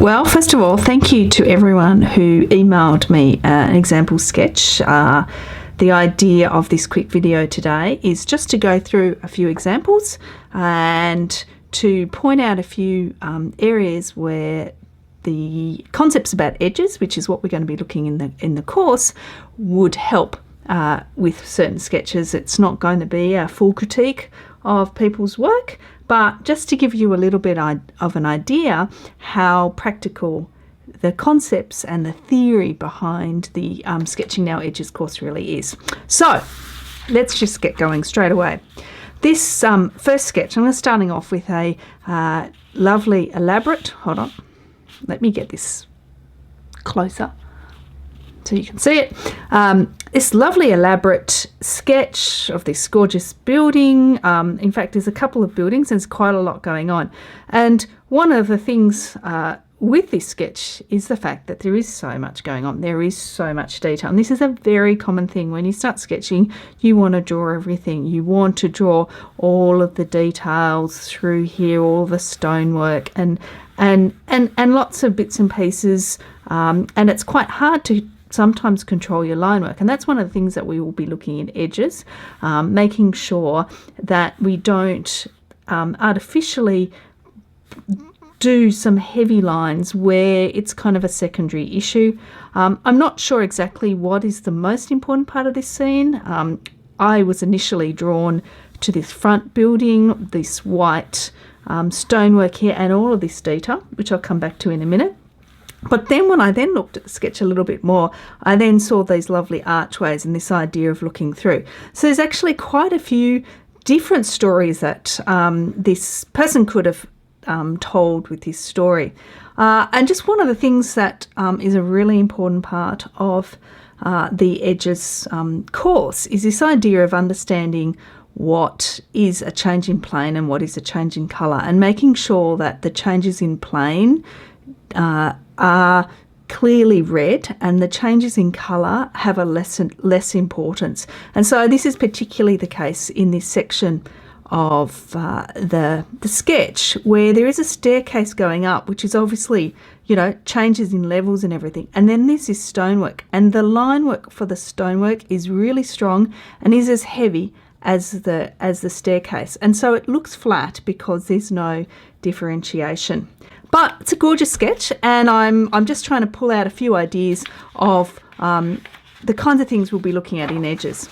Well, first of all, thank you to everyone who emailed me an example sketch. The idea of this quick video today is just to go through a few examples and to point out a few areas where the concepts about edges, which is what we're going to be looking in the course, would help with certain sketches. It's not going to be a full critique of people's work, but just to give you a little bit of an idea how practical the concepts and the theory behind the SketchingNow Edges course really is. So let's just get going straight away. This first sketch, I'm starting off with a lovely elaborate, hold on, let me get this closer so you can see it. This lovely elaborate sketch of this gorgeous building. In fact, there's a couple of buildings and there's quite a lot going on. And one of the things with this sketch is the fact that there is so much going on. There is so much detail. And this is a very common thing. When you start sketching, you want to draw everything. You want to draw all of the details through here, all the stonework and lots of bits and pieces. And it's quite hard to sometimes control your line work, and that's one of the things that we will be looking in edges, making sure that we don't artificially do some heavy lines where it's kind of a secondary issue. I'm not sure exactly what is the most important part of this scene. I was initially drawn to this front building, this white stonework here and all of this detail, which I'll come back to in a minute. But then when I then looked at the sketch a little bit more, I then saw these lovely archways and this idea of looking through. So there's actually quite a few different stories that this person could have told with this story. And just one of the things that is a really important part of the Edges course is this idea of understanding what is a change in plane and what is a change in colour, and making sure that the changes in plane are clearly red and the changes in colour have a less importance. And so this is particularly the case in this section of the sketch, where there is a staircase going up, which is obviously, you know, changes in levels and everything. And then there's this stonework, and the line work for the stonework is really strong and is as heavy as the staircase. And so it looks flat because there's no differentiation. But it's a gorgeous sketch, and I'm just trying to pull out a few ideas of the kinds of things we'll be looking at in Edges.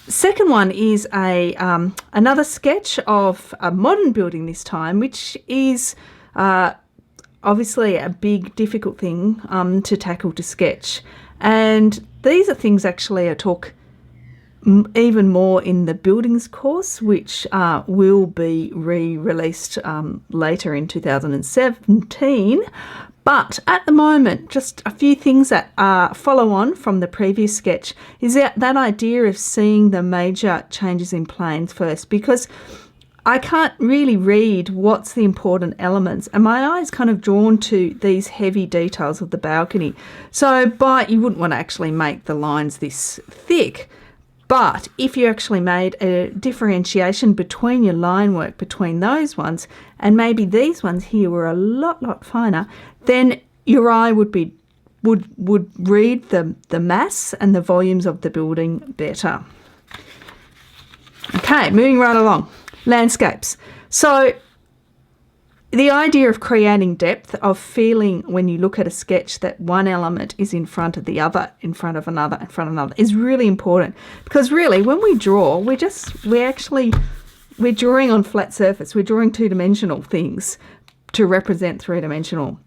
Second one is another sketch of a modern building this time, which is obviously a big, difficult thing to tackle, to sketch. And these are things actually I talk even more in the buildings course, which will be re-released later in 2017. But at the moment, just a few things that follow on from the previous sketch is that idea of seeing the major changes in planes first, because I can't really read what's the important elements, and my eye's kind of drawn to these heavy details of the balcony. So you wouldn't want to actually make the lines this thick. But if you actually made a differentiation between your line work, between those ones, and maybe these ones here were a lot finer, then your eye would read the mass and the volumes of the building better. Okay, moving right along. Landscapes. So the idea of creating depth, of feeling when you look at a sketch that one element is in front of the other, in front of another, in front of another, is really important. Because really, when we draw, we're drawing on flat surface. We're drawing two-dimensional things to represent three-dimensional.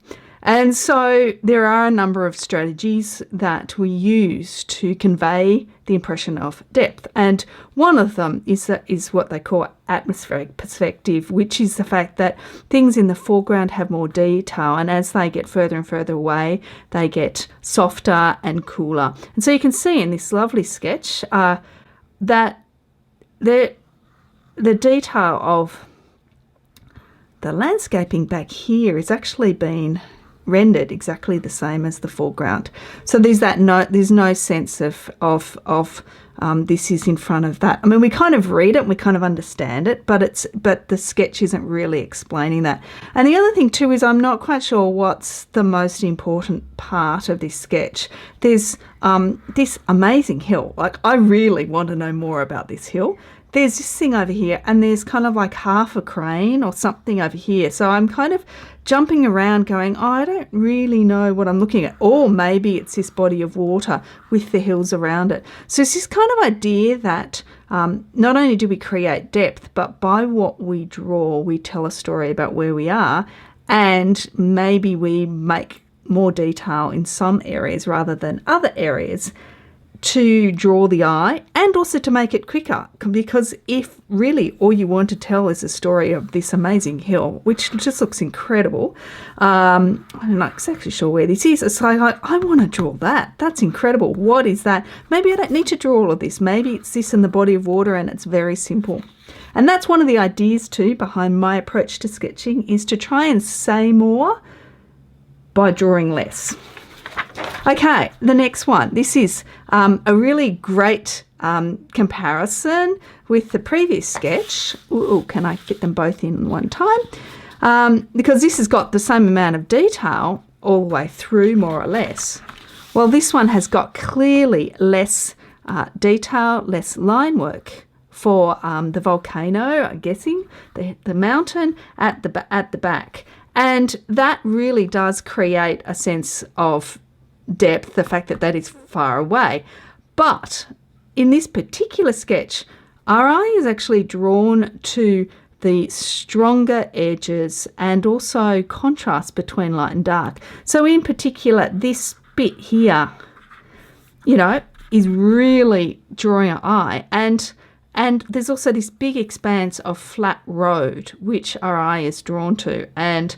And so there are a number of strategies that we use to convey the impression of depth. And one of them is what they call atmospheric perspective, which is the fact that things in the foreground have more detail, and as they get further and further away, they get softer and cooler. And so you can see in this lovely sketch that the detail of the landscaping back here is actually been rendered exactly the same as the foreground. So there's no sense of this is in front of that. I mean, we kind of read it, we kind of understand it, but the sketch isn't really explaining that. And the other thing too is I'm not quite sure what's the most important part of this sketch. There's this amazing hill. Like, I really want to know more about this hill. There's this thing over here, and there's kind of like half a crane or something over here. So I'm kind of jumping around going, oh, I don't really know what I'm looking at. Or maybe it's this body of water with the hills around it. So it's this kind of idea that not only do we create depth, but by what we draw, we tell a story about where we are, and maybe we make more detail in some areas rather than other areas to draw the eye, and also to make it quicker, because if really all you want to tell is a story of this amazing hill, which just looks incredible, I'm not exactly sure where this is. It's like, I want to draw that. That's incredible. What is that? Maybe I don't need to draw all of this. Maybe it's this in the body of water, and it's very simple. And that's one of the ideas too behind my approach to sketching, is to try and say more by drawing less. Okay, the next one. This is a really great comparison with the previous sketch. Ooh, can I fit them both in one time? Because this has got the same amount of detail all the way through, more or less. Well, this one has got clearly less detail, less line work for the volcano, I'm guessing, the mountain at the back. And that really does create a sense of depth, the fact that that is far away. But in this particular sketch, our eye is actually drawn to the stronger edges and also contrast between light and dark. So in particular, this bit here, you know, is really drawing our eye. And there's also this big expanse of flat road, which our eye is drawn to. And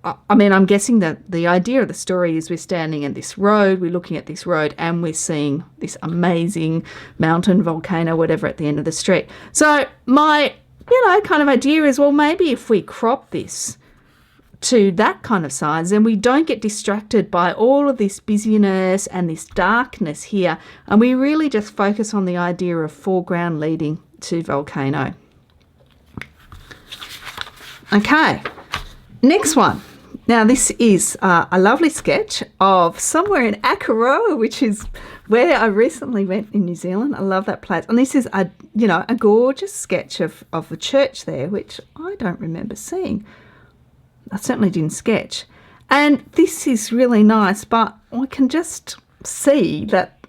I'm guessing that the idea of the story is we're standing in this road, we're looking at this road, and we're seeing this amazing mountain, volcano, whatever at the end of the street. So my, kind of idea is, well, maybe if we crop this to that kind of size, then we don't get distracted by all of this busyness and this darkness here, and we really just focus on the idea of foreground leading to volcano. Okay, next one. Now, this is a lovely sketch of somewhere in Akaroa, which is where I recently went in New Zealand. I love that place. And this is a gorgeous sketch of the church there, which I don't remember seeing. I certainly didn't sketch. And this is really nice, but I can just see that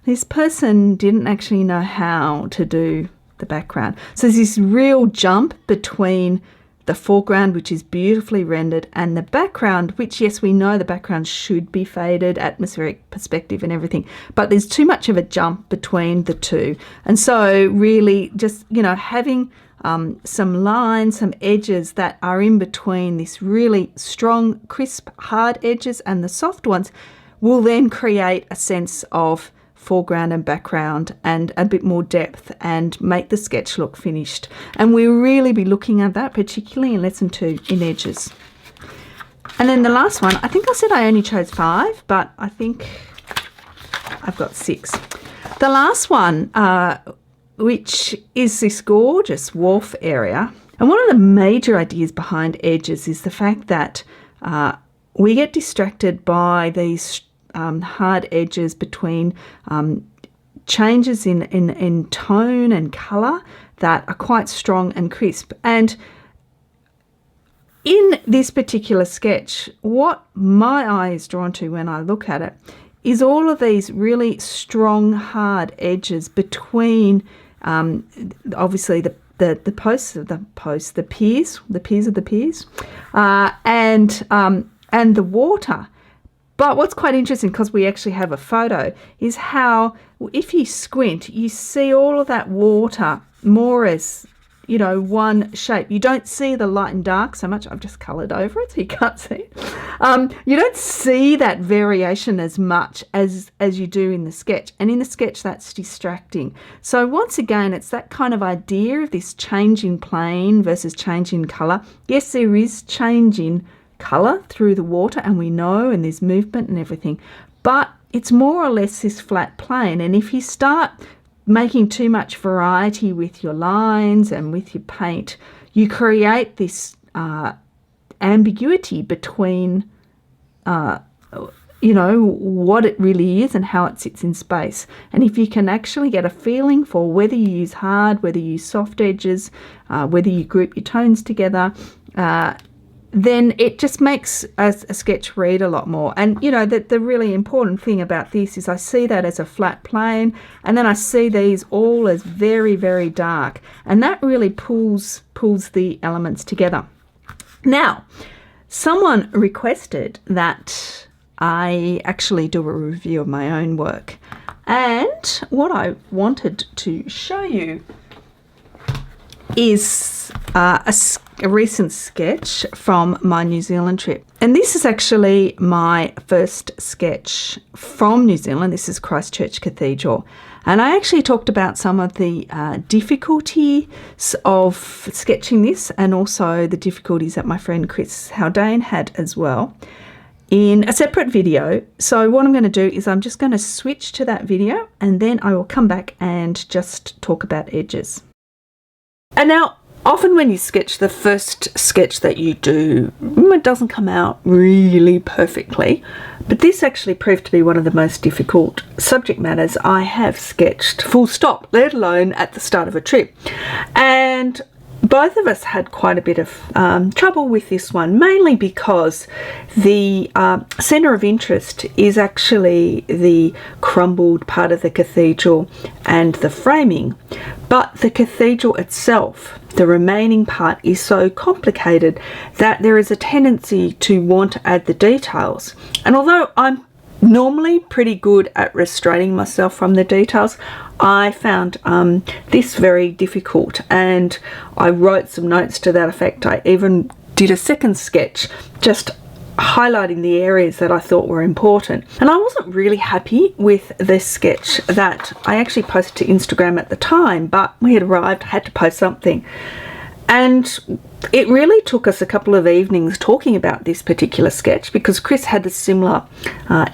this person didn't actually know how to do the background. So there's this real jump between the foreground, which is beautifully rendered, and the background, which, yes, we know the background should be faded, atmospheric perspective and everything, but there's too much of a jump between the two. And so really just, having some lines, some edges that are in between this really strong, crisp, hard edges and the soft ones will then create a sense of foreground and background and a bit more depth and make the sketch look finished. And we'll really be looking at that, particularly in lesson 2 in edges. And then the last one, I think I said I only chose 5, but I think I've got 6. The last one, which is this gorgeous wharf area. And one of the major ideas behind edges is the fact that we get distracted by these hard edges between changes in tone and colour that are quite strong and crisp. And in this particular sketch, what my eye is drawn to when I look at it is all of these really strong, hard edges between obviously the posts of the posts, the piers of the piers, and the water. But what's quite interesting, because we actually have a photo, is how if you squint, you see all of that water more as, one shape. You don't see the light and dark so much. I've just coloured over it so you can't see it. You don't see that variation as much as you do in the sketch. And in the sketch, that's distracting. So once again, it's that kind of idea of this change in plane versus change in colour. Yes, there is change in colour through the water, and we know, and there's movement and everything, but it's more or less this flat plane. And if you start making too much variety with your lines and with your paint, you create this ambiguity between you know, what it really is and how it sits in space. And if you can actually get a feeling for whether you use hard, whether you use soft edges, whether you group your tones together, then it just makes a sketch read a lot more. And you know, the really important thing about this is I see that as a flat plane, and then I see these all as very, very dark, and that really pulls the elements together. Now, someone requested that I actually do a review of my own work, and what I wanted to show you is a recent sketch from my New Zealand trip. And this is actually my first sketch from New Zealand. This is Christchurch Cathedral. And I actually talked about some of the difficulties of sketching this, and also the difficulties that my friend Chris Haldane had as well, in a separate video. So what I'm going to do is I'm just going to switch to that video, and then I will come back and just talk about edges. And now, often when you sketch, the first sketch that you do, it doesn't come out really perfectly, but this actually proved to be one of the most difficult subject matters I have sketched, full stop, let alone at the start of a trip. And both of us had quite a bit of trouble with this one, mainly because the centre of interest is actually the crumbled part of the cathedral and the framing, but the cathedral itself, the remaining part, is so complicated that there is a tendency to want to add the details. And although I'm normally pretty good at restraining myself from the details, I found this very difficult, and I wrote some notes to that effect. I even did a second sketch just highlighting the areas that I thought were important. And I wasn't really happy with this sketch that I actually posted to Instagram at the time, but we had arrived, I had to post something. And it really took us a couple of evenings talking about this particular sketch, because Chris had a similar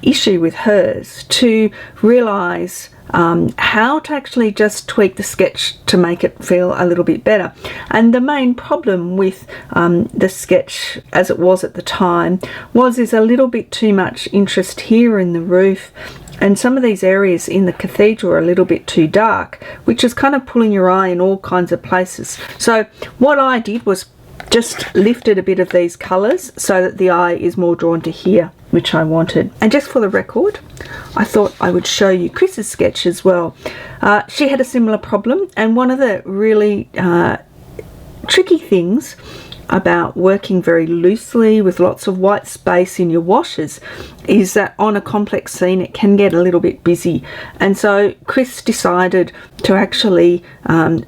issue with hers, to realise how to actually just tweak the sketch to make it feel a little bit better. And the main problem with the sketch as it was at the time was there's a little bit too much interest here in the roof, and some of these areas in the cathedral are a little bit too dark, which is kind of pulling your eye in all kinds of places. So what I did was just lifted a bit of these colours so that the eye is more drawn to here, which I wanted. And just for the record, I thought I would show you Chris's sketch as well. She had a similar problem, and one of the really tricky things about working very loosely with lots of white space in your washes is that on a complex scene it can get a little bit busy. And so Chris decided to actually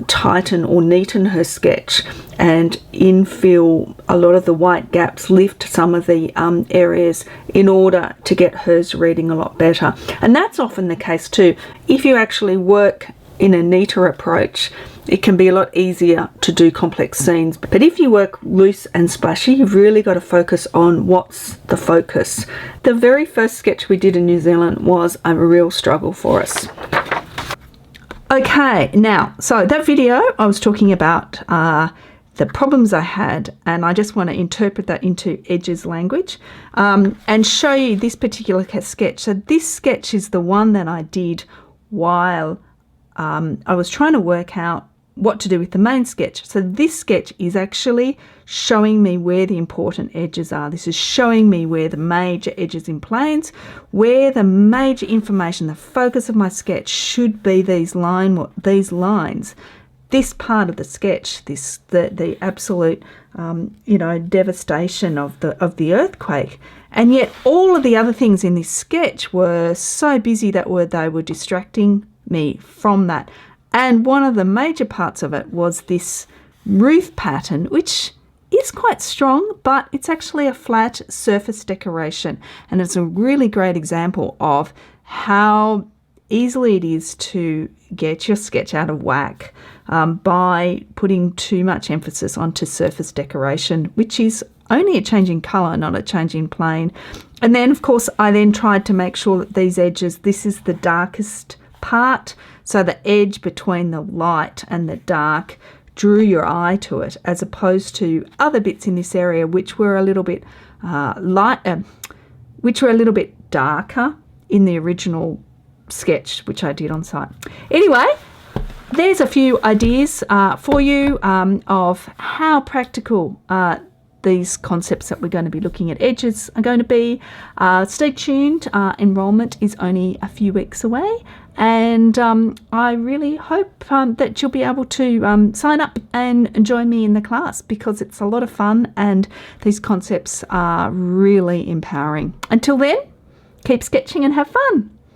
tighten or neaten her sketch and infill a lot of the white gaps, lift some of the areas in order to get hers reading a lot better. And that's often the case too. If you actually work in a neater approach, it can be a lot easier to do complex scenes. But if you work loose and splashy, you've really got to focus on what's the focus. The very first sketch we did in New Zealand was a real struggle for us. Okay, now, so that video I was talking about the problems I had, and I just want to interpret that into Edges language and show you this particular sketch. So this sketch is the one that I did while I was trying to work out what to do with the main sketch. So this sketch is actually showing me where the important edges are. This is showing me where the major edges in planes, where the major information, the focus of my sketch should be these lines. This part of the sketch, the absolute devastation of the earthquake. And yet all of the other things in this sketch were so busy that they were distracting me from that. And one of the major parts of it was this roof pattern, which is quite strong, but it's actually a flat surface decoration. And it's a really great example of how easily it is to get your sketch out of whack by putting too much emphasis onto surface decoration, which is only a change in colour, not a change in plane. And then, of course, I then tried to make sure that these edges, this is the darkest part, so the edge between the light and the dark drew your eye to it, as opposed to other bits in this area which were a little bit which were a little bit darker in the original sketch which I did on site. Anyway, there's a few ideas for you of how practical these concepts that we're going to be looking at edges are going to be. Stay tuned. Enrollment is only a few weeks away, and I really hope that you'll be able to sign up and join me in the class, because it's a lot of fun and these concepts are really empowering. Until then, keep sketching and have fun.